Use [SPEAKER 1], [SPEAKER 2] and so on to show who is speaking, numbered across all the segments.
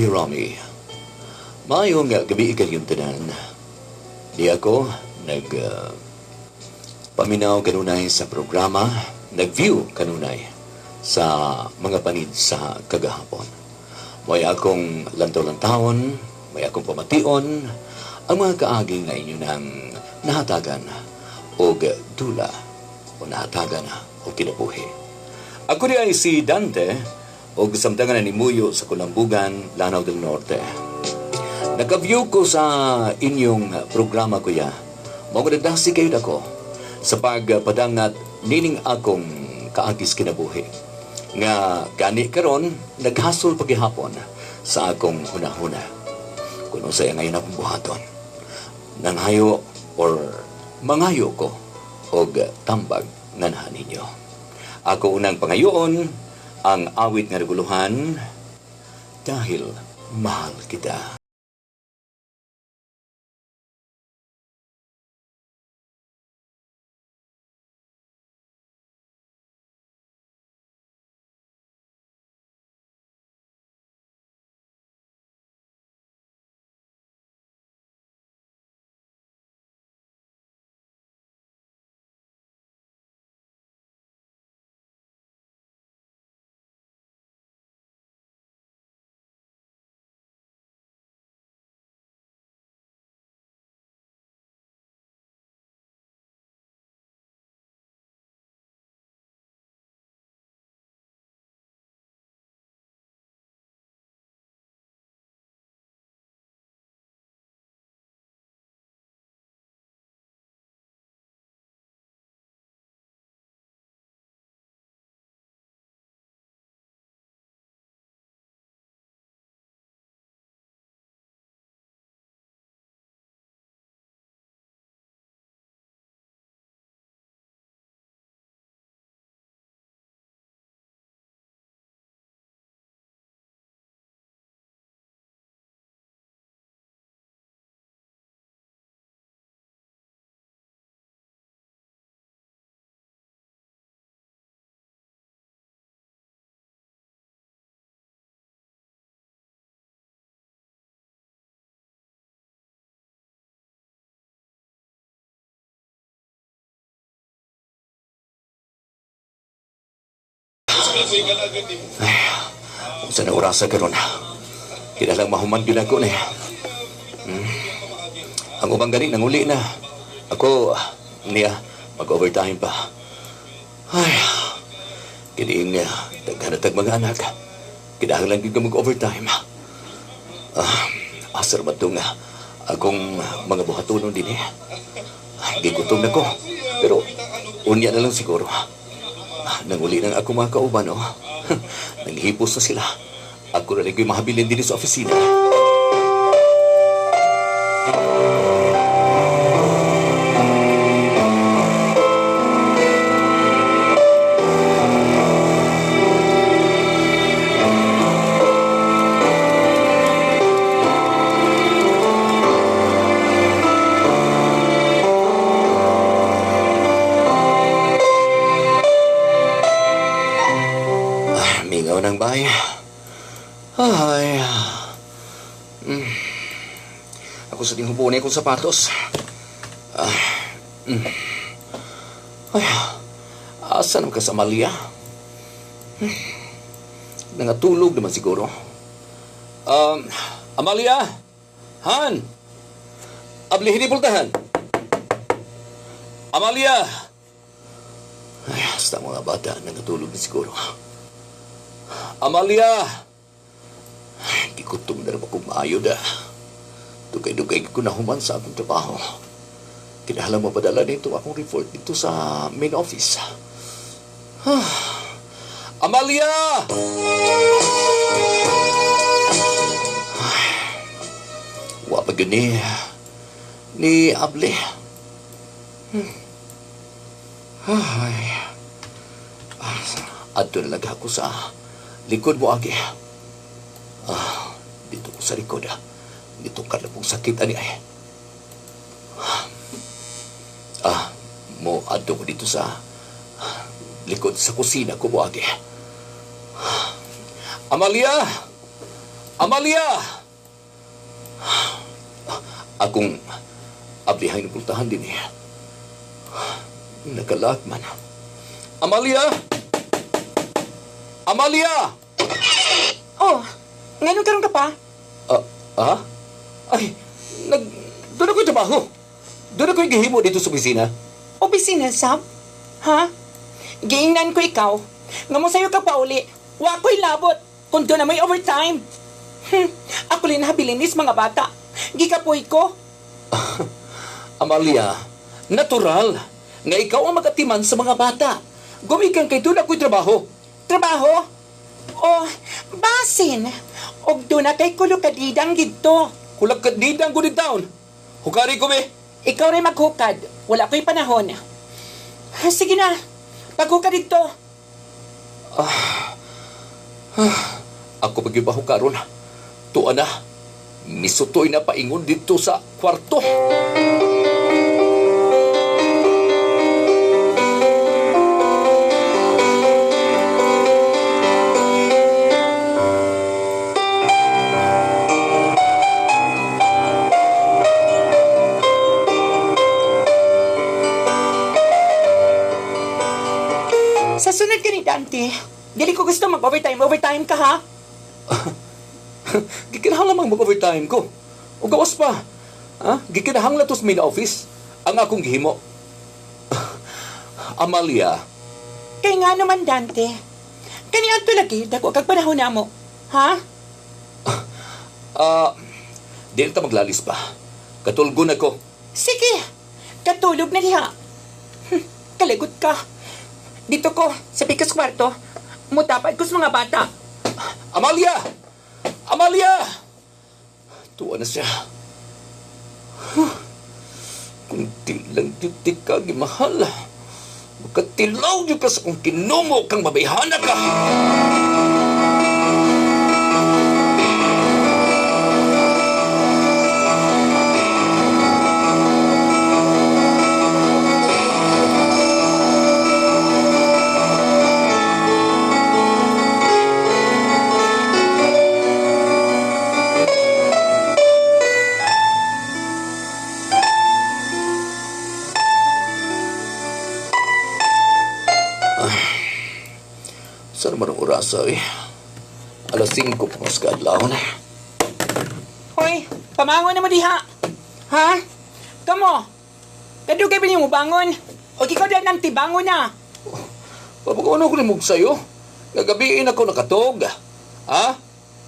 [SPEAKER 1] Romy. Mayong gabi kayong tanan. Di ako paminaw kanunay sa programa, nag-view kanunay sa mga panid sa kagahapon. May akong lantaw-lantawon, may akong pamation, ang mga kaaging nga inyo nang nahatagan o dula o nahatagan o kinabuhi. Ako di ay si Dante o samtangan ni Muyo sa Kulambugan, Lanao del Norte. Naka-view ko sa inyong programa kuya. Magunadasi kayo ako sa pagpadangat nining akong kaagis kinabuhi. Nga gani karon naghasol paghihapon sa akong hunahuna. Kuno saya ngayon akong buhaton. Nanghayo or mangayo ko og tambag nganahan ninyo. Ako unang pangayoon ang awit nga reguluhan, Dahil Mahal Kita. Ay, kung saan na orasa ka ron, kinalang mahuman binago na. Ang ubang gani, nanguli na. Ako, niya, mag-overtime pa. Ay, kining taghanatag mga anak. Kinahanglan din ka mag-overtime. Asar ba ito nga akong mga buhatunon din eh. Gigutom na ko. Pero, unya na lang siguro. Nanguli ng ako mga kauban, oh. Nanghipos na sila. Ako na lang yung mahabilin din sa opisina. Mingaw ng bay. Ay. Ako sa ding hubunay kong sapatos. Ay. Asa naman ka sa Amalia? Nangatulog naman siguro. Amalia? Han? Abli hinipultahan? Amalia? Ay, hasta mga bata, nangatulog na siguro. Amalia! Gikutom na naman kong maayo na. Dugay-dugay ko na human sa akong trabaho. Kinahalang mapadala nito akong report dito sa main office. Amalia! Wapag ni Able. Adto na lang ako sa likod mo, Agi. Dito ko sa likod, Dito ka na pong sakit, ani ay. Mo adto ko dito sa likod sa kusina ko mo, Agi. Amalia! Amalia! Akong ablihay ng puntahan din eh. Nagalaat man. Amalia! Amalia!
[SPEAKER 2] Oh, ngayon karon ka pa?
[SPEAKER 1] Ay, doon ako'y trabaho. Doon ako'y gihimo dito sa opisina.
[SPEAKER 2] Opisina, Sab? Ha? Giingnan ko ikaw. Nga mo sa'yo ka pa uli. Wa ko'y labot. Kung doon na may overtime. Ako rin habilinis mga bata. Gikapoy ko.
[SPEAKER 1] Amalia, natural nga ikaw ang magatiman sa mga bata. Gumikan kay doon ako'y trabaho.
[SPEAKER 2] Trabaho? Oh, basin. Og doon na kay kulukadidang gito.
[SPEAKER 1] Kulag ka didang good town. Hukari ko, be.
[SPEAKER 2] Ikaw rin maghukad. Wala ko'y panahon. Sige na. Paghukad dito.
[SPEAKER 1] Ako pagibaho karon. Tuwa na. Misutoy na paingon dito sa kwarto.
[SPEAKER 2] Sa sunod ka ni Dante, dili ko gusto mag-overtime ka ha?
[SPEAKER 1] Gikinahang lamang mag-overtime ko. O gawas pa. Gikinahang latos main office. Ang akong gihimo. Amalia.
[SPEAKER 2] Kay nga naman Dante. Kaniang tulagi, dako kag panahon na mo. Ha?
[SPEAKER 1] Di ta maglalis pa. Katulgon ako.
[SPEAKER 2] Sige, katulog na diha. Kalagot ka. Dito ko, sa pikas kwarto, mutapad ko sa mga bata.
[SPEAKER 1] Amalia! Amalia! Tuwa na siya. Kung di lang di ka gimahal, makatilaw di ka sa kung kinumo kang mabayhana ka. Saan naman ang orasa eh? Alas 5 pa mas kaadlawon eh.
[SPEAKER 2] Hoy, pamangon na mo diha. Ha? Kamo, kadugay ba niyo mo bangon? O ikaw dahil nang tibangon na.
[SPEAKER 1] Papagano ko rin mo sa'yo? Nagabiin ako nakatog. Ha?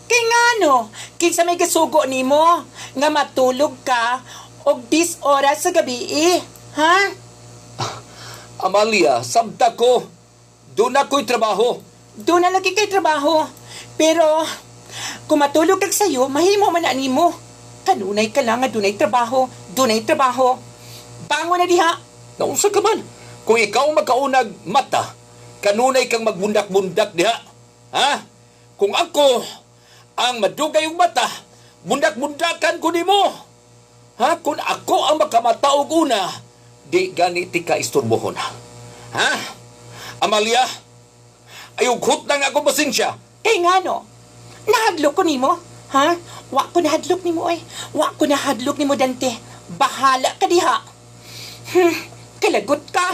[SPEAKER 2] Kay nga no, kinsa may kasugo ni mo, nga matulog ka, og 10 oras sa gabi eh. Ha?
[SPEAKER 1] Amalia, sabta ko. Doon ako'y trabaho.
[SPEAKER 2] Doon na lagi kay trabaho. Pero, kung matulog kag sa'yo, mahimo man na nimo. Kanunay ka lang nga dunay trabaho. Dunay trabaho. Bangon na diha.
[SPEAKER 1] Naunsa ka man? Kung ikaw makaunag mata, kanunay kang magbundak-bundak diha. Ha? Kung ako ang madugay yung mata, bundak-bundakan ko nimo. Ha? Kung ako ang makamataog una, di ganiti ka isturbohon. Ha? Amalia, ayughot na nga ako pasensya.
[SPEAKER 2] Kay nga no, nahadlok ko nimo. Ha? Wa ko nahadlok nimo ay. Wa ko nahadlok nimo Dante. Bahala ka diha. Kalagot ka.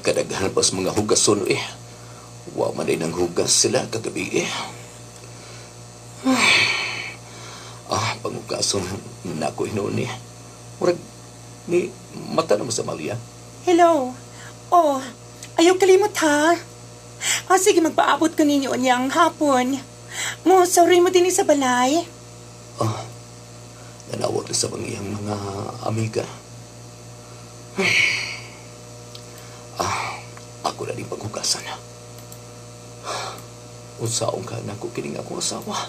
[SPEAKER 1] Kadaghan pas mga hugason eh. Wa man din ang hugas sila kagabi eh. Pangugason na ako noon eh. Murag, ni mata naman sa Malia.
[SPEAKER 2] Hello. Oh, ayaw kalimot ha. Sige, magpaabot ko ninyo niyang hapon. Mo, sorry mo din sa balay.
[SPEAKER 1] Nanawag na sa iyang mga amiga. Ako na din paghugasan. Unsaong ka na ko kining akong asawa.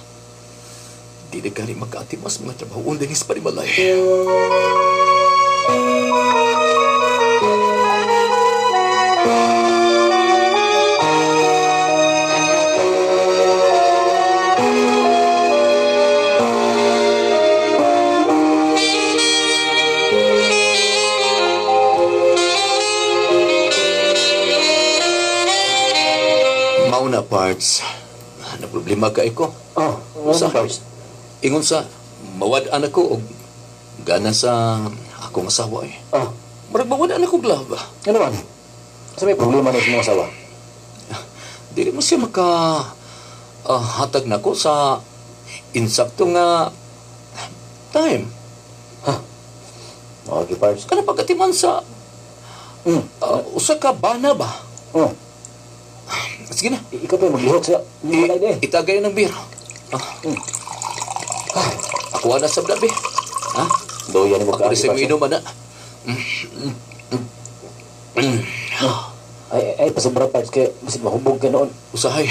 [SPEAKER 1] Di na gani magkaatimas mga trabaho din is panimalay. Pards, na problema ka ko.
[SPEAKER 3] Oh,
[SPEAKER 1] Sa-
[SPEAKER 3] Pards.
[SPEAKER 1] Ingon sa mawad-an ako og gana sa akong asawa eh.
[SPEAKER 3] Oh,
[SPEAKER 1] Marag mawad-an ako glaba.
[SPEAKER 3] ano man? Sa may problema na sa mga asawa?
[SPEAKER 1] Dili mo siya hatag na ko sa insakto nga time.
[SPEAKER 3] Okay, Pards.
[SPEAKER 1] Kana pagkatiman sa usa ka bana ba?
[SPEAKER 3] Oh,
[SPEAKER 1] Sige na.
[SPEAKER 3] ikaw pa yung maglihok sa mga ide.
[SPEAKER 1] Itagay ng beer. Ako na sa blabi. Ha?
[SPEAKER 3] Doyan mo
[SPEAKER 1] Ako
[SPEAKER 3] ka,
[SPEAKER 1] rin sa
[SPEAKER 3] Pards.
[SPEAKER 1] minom na.
[SPEAKER 3] Ay, pasabra, Pards. Kaya basit mahubog ka noon.
[SPEAKER 1] Usahay.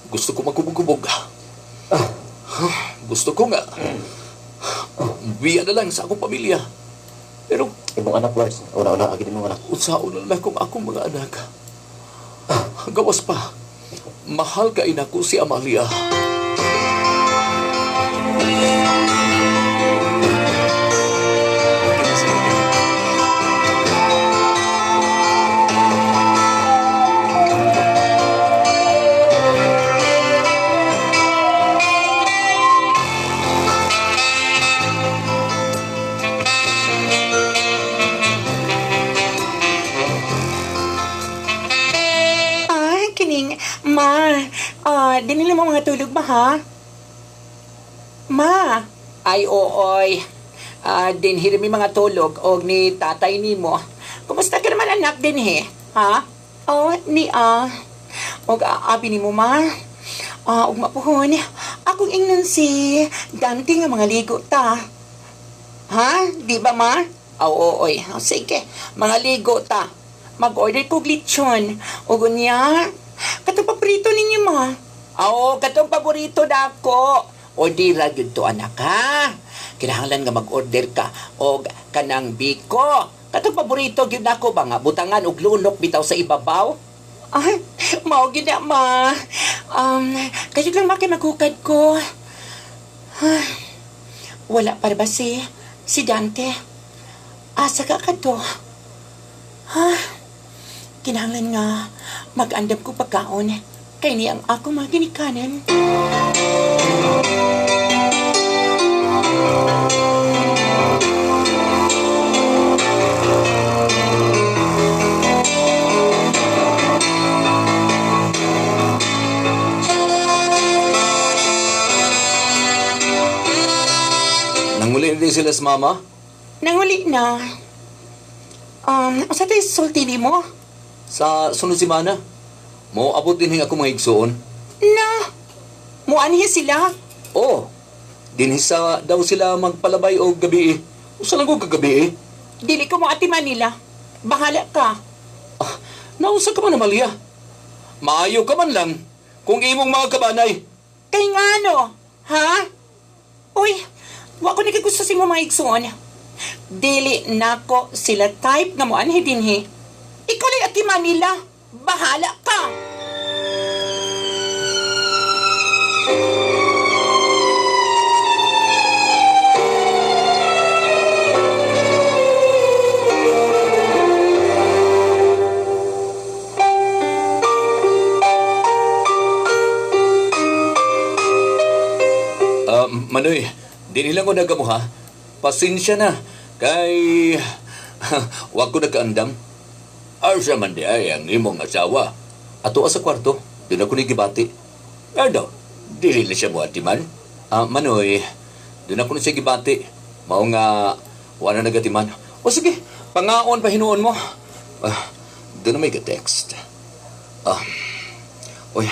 [SPEAKER 1] Gusto ko magkubog-kubog. Gusto ko nga. Biya na lang sa akong pamilya. Pero
[SPEAKER 3] Imong anak, Pards. Una-una, agad imong anak.
[SPEAKER 1] unsaon na lang kung akong mga anak. Gawas pa. Mahal ka ina ko si Amalia.
[SPEAKER 2] Kining, ma, dinili mo mga tulog ba, ha? Ma, ay, ooy. Dinhiri mi mga tulog, og ni tatay ni mo. Kumusta ka naman, anak, din, he? Ha? Oh, og abi ni mo, ma. Og mapuhon, akong ingnon si Dante nga mga ligo ta. Ha? Di ba, ma? Ooy. Sige, mga ligo ta. Mag-order ko lechon. O gunya, katong paborito ninyo, ma. Oo, katong paborito na ako. O di ra yun to, anak, ha? Kinahanglan nga mag-order ka. O kanang biko. Katong paborito yun ako ba nga? Butangan og lunok bitaw sa ibabaw? Ay, mao gyud na, ma. Kayo lang makinagukad ko. Wala para ba si Dante? Asa ka to? Kinahanglan nga mag-andam ko pagkaon kay ni ang ako mga ginikanan.
[SPEAKER 1] Nanguli din sila sa mama?
[SPEAKER 2] Nanguli na. Asa tayo sultini mo?
[SPEAKER 1] Sa sunod semana? Mo abot din ako mga igsoon.
[SPEAKER 2] Na, muanhi sila.
[SPEAKER 1] Oo. Dinhisa daw sila magpalabay o gabi eh. Usa lang ko kagabi eh.
[SPEAKER 2] Dili ko mo ati Manila. Bahala ka.
[SPEAKER 1] Nausa ka man, Amalia. Maayo ka man lang kung imong mga kabanay.
[SPEAKER 2] Kay nga ano? Ha? Uy, wako ni gusto si mo maigsoon. Dili nako sila type nga mo anhi dinhi. Ikaw li ati Manila. Bahala ka.
[SPEAKER 1] Manoy, di nilang ko nagamuha. Pasensya na. Kay... wag ko nagkaandam. Arsa man di ay ang imong asawa. Ato sa kwarto, di na ko nigibati. Ano? Dili na siya mo atiman. Manoy, di na ko na siya gibati. Mao nga, wala nagatiman. O sige, pangaon pa hinuon mo. Doon na may ka-text. Oy,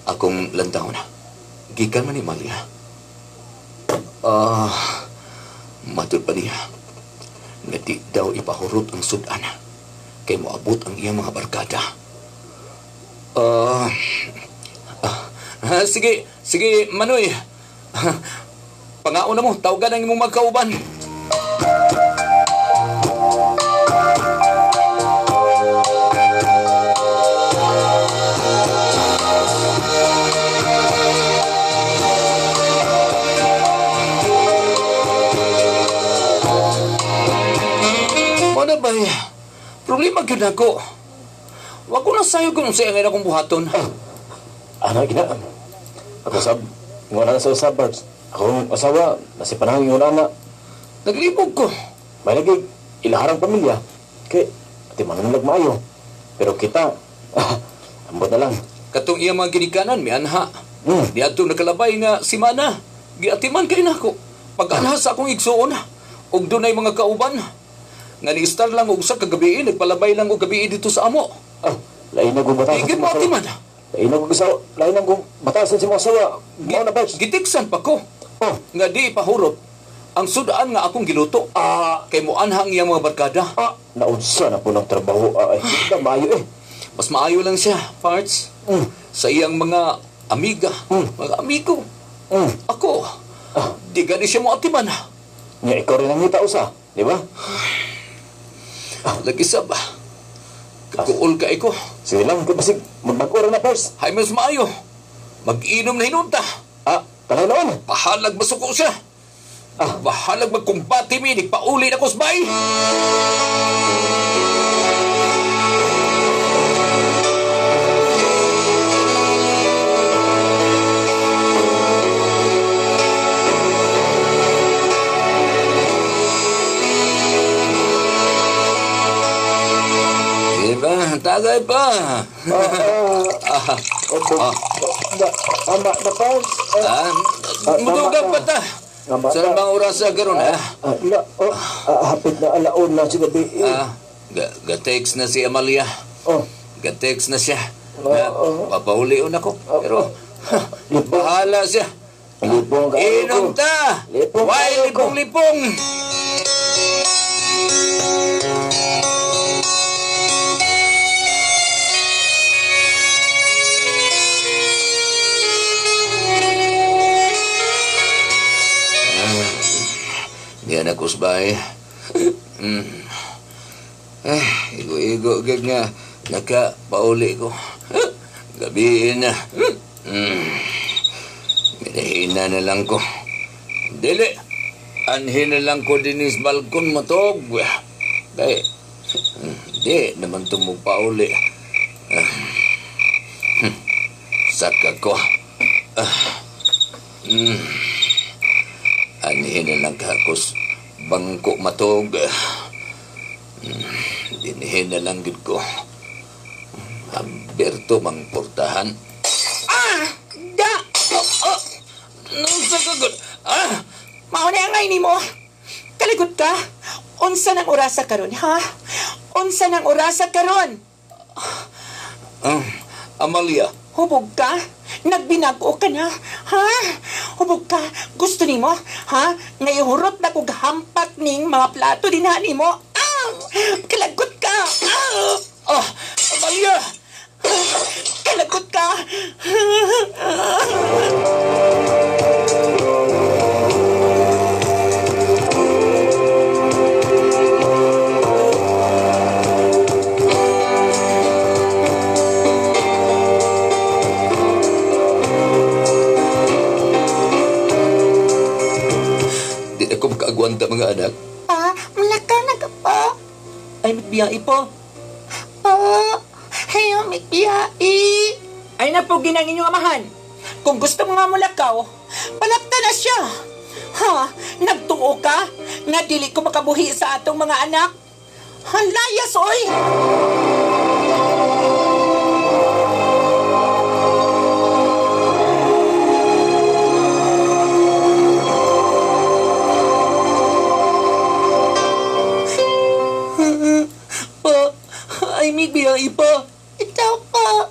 [SPEAKER 1] akong lantaw na. Gikan man ni Malia. Matud pa niya. Nga di daw ipahurot ang sudan. Kay moabot ang iyang mga barkada. Sige, Manoy. Pangaon na mo, tawagan ang imong magkauban. Ano ba problema gyud ako. Wa ko na sayo kung sa ngayon akong buhaton.
[SPEAKER 3] Anak gina. Ako sab, nguna na sa suburbs. Akong asawa, nasi panahon yung anak.
[SPEAKER 1] Naglibog ko.
[SPEAKER 3] May lagi, ilaharang pamilya. Kay, ati manulag maayo. Pero kita, ambot na lang.
[SPEAKER 1] Katong iya mga ginikanan, may anha.
[SPEAKER 3] Hmm.
[SPEAKER 1] Di ato nakalabay nga si Mana. Giatiman kay nako. Pag-anha sa akong igsuon. Og dunay mga kauban. Nga ni-star lang og sa kagabi, nagpalabay lang og gabi dito sa amo.
[SPEAKER 3] Ah, lain na kong batasan
[SPEAKER 1] Higit mo atiman.
[SPEAKER 3] Lain na kong asawa. Lain na kong batasan si mga asawa. Mga na, Barbs.
[SPEAKER 1] Gitiksan pa ko.
[SPEAKER 3] Oh,
[SPEAKER 1] Nga di pahurot. Ang sudaan nga akong giluto. Kay mo anhang iya mga barkada.
[SPEAKER 3] naunsa na po ng trabaho. Ay, hindi maayo eh.
[SPEAKER 1] Mas maayo lang siya, Parts.
[SPEAKER 3] Mm.
[SPEAKER 1] Sa iyang mga amiga, mga amigo.
[SPEAKER 3] Mm.
[SPEAKER 1] Ako, di gani siya mo atiman.
[SPEAKER 3] Nga, ikaw rin ang hitao sa, di ba?
[SPEAKER 1] Lagi sab. Kakuol ka iko.
[SPEAKER 3] Sige lang, kapasig, magbag-ura na, Barbs.
[SPEAKER 1] Hay mas maayo. Mag-inom na hinunta.
[SPEAKER 3] Talay naman.
[SPEAKER 1] Bahalag masuko siya. Bahalag magkumbati mi. Nagpauli na ko sa bay. Diba? Tagay pa.
[SPEAKER 3] Ama na, Barbs.
[SPEAKER 1] Mudugang pa ta. Sa mga oras sa garon, ha?
[SPEAKER 3] Hapit na alaon na si gabi.
[SPEAKER 1] Ga-text na si Amalia.
[SPEAKER 3] Oh,
[SPEAKER 1] Ga-text na siya. Papahulion ako. Pero, bahala siya.
[SPEAKER 3] lipong ka.
[SPEAKER 1] Inom ta!
[SPEAKER 3] Lipong
[SPEAKER 1] Why
[SPEAKER 3] kayo ko.
[SPEAKER 1] lipong-lipong? Diyan ako sa bahay. Igo-igo gag nga nakapauli ko. Gabi na. Minahina na lang ko. Dili. Anhin na lang ko din sa balkon matog. Kaya, di naman tumupauli. Saka ko. Anhin na lang kakos bangko matog. Dinihin na lang gid ko. Amberto mang portahan.
[SPEAKER 2] Da!
[SPEAKER 1] Nung sa kagod.
[SPEAKER 2] Mauna ang ngayon mo. Kaligot ka. Unsa ng orasa karon, ha? Unsa ng orasa karon?
[SPEAKER 1] Amalia.
[SPEAKER 2] Hubog ka? Nagbinago ka na? Ha? Hubog ka? Gusto ni mo? Ha? Ngayon hurot na kong hampak ning mga plato din ha ni mo? Kalagot ka!
[SPEAKER 1] Amalia!
[SPEAKER 2] Kalagot ka!
[SPEAKER 1] Di ako makaagwanta mga anak.
[SPEAKER 2] Malaka na ka pa.
[SPEAKER 1] Ay, magbiyai po.
[SPEAKER 2] Hayo, mikiyai. Ay na po ginang inyong amahan. Kung gusto mo nga mulakaw, palakta na siya. Ha? Nagtuo ka? Nga dili ko makabuhi sa atong mga anak? Halayas, oy!
[SPEAKER 1] Ay, may biyai pa.
[SPEAKER 2] Ikaw pa.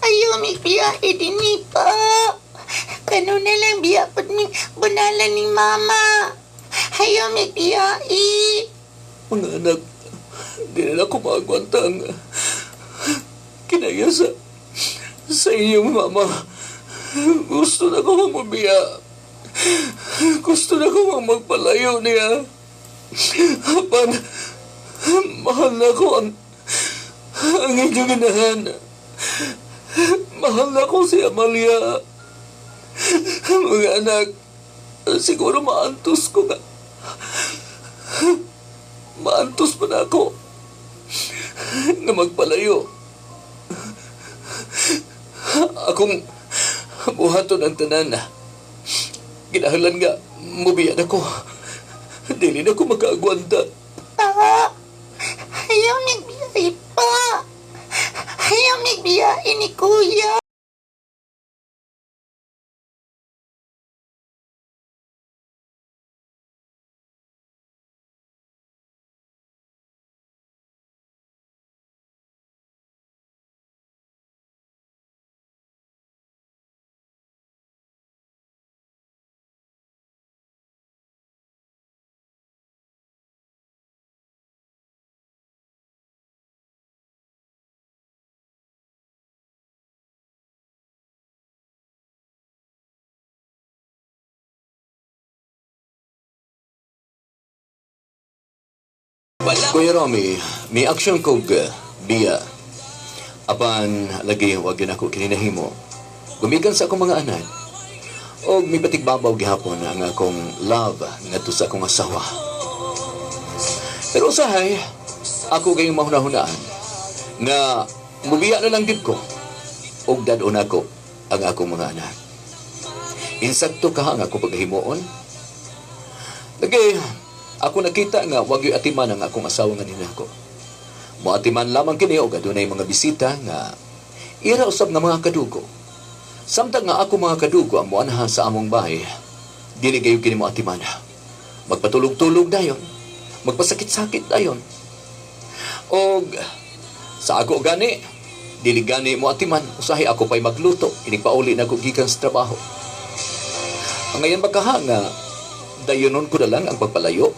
[SPEAKER 2] Ayaw may biyahe din ni pa. Kano na lang biyapot ni bunala ni mama. Ayaw may biyahe.
[SPEAKER 1] Mga anak, di na ako maagwantang kinaya sa iyong mama. Gusto na ko mabiya. Gusto na ko magpalayo niya. Hapan, mahal na ko ang inyong inahan. Mahal na ko si Amalia. Mga anak, siguro maantos ko nga. Maantos pa na ako na magpalayo. Buhaton ang tanan. Kinahanglan nga, mubiyan ako. Dili na ako makaagwanta.
[SPEAKER 2] Pa! Ayaw nagbiyahe pa! Ayaw nagbiyahe ni Kuya!
[SPEAKER 1] Kuya Romy, may aksyon kog biya. Apan, lagi wag yun ako kininahimo. Gumigan sa akong mga anak. O may batigbabaw gihapon ang akong love ngadto sa akong asawa. Pero usahay, ako kayong mahunahunaan nga mubiya na lang gid ko. Og dadon ako ang akong mga anak. Insakto ka ang ako paghimuon. Lagi, ako nakita nga wag yung atiman ang akong asawa nga ninako. Mo atiman lamang kini og adunay mga bisita nga ira usab nga mga kadugo. Samtang nga ako mga kadugo ang moanahan sa among bahay, dili gayo kini mo atiman. Magpatulog-tulog dayon, magpasakit-sakit dayon. Og sa ako gani, dili gani mo atiman, usahay ako pa'y magluto, inipauli na ko gikan sa trabaho. Ang ngayon bakaha nga dayonon ko na lang ang pagpalayo.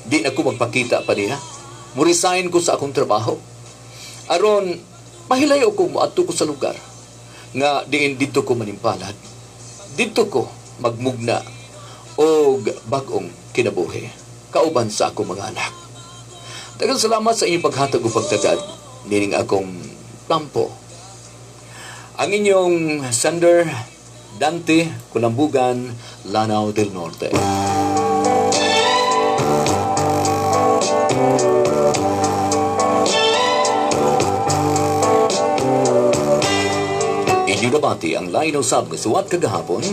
[SPEAKER 1] Di na ko magpakita pa niya. Murisign ko sa akong trabaho. Aron, mahilayo ko moadto ko sa lugar nga diin dito ko manimpalad. Dito ko magmugna o bagong kinabuhi. Kauban sa akong mga anak. Daghang salamat sa inyong paghatag o pagtagad. Nining akong tampo. Ang inyong sender, Dante, Kulambugan, Lanao del Norte. Inyo nabati ang lain usab nga suwat kagahapon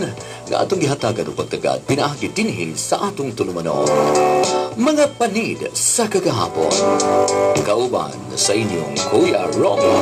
[SPEAKER 1] nga atong gihatagan og pagtagad pinaagi dinhin sa atong tulumanon. Mga panid sa kagahapon. Kauban sa inyong Kuya Romy.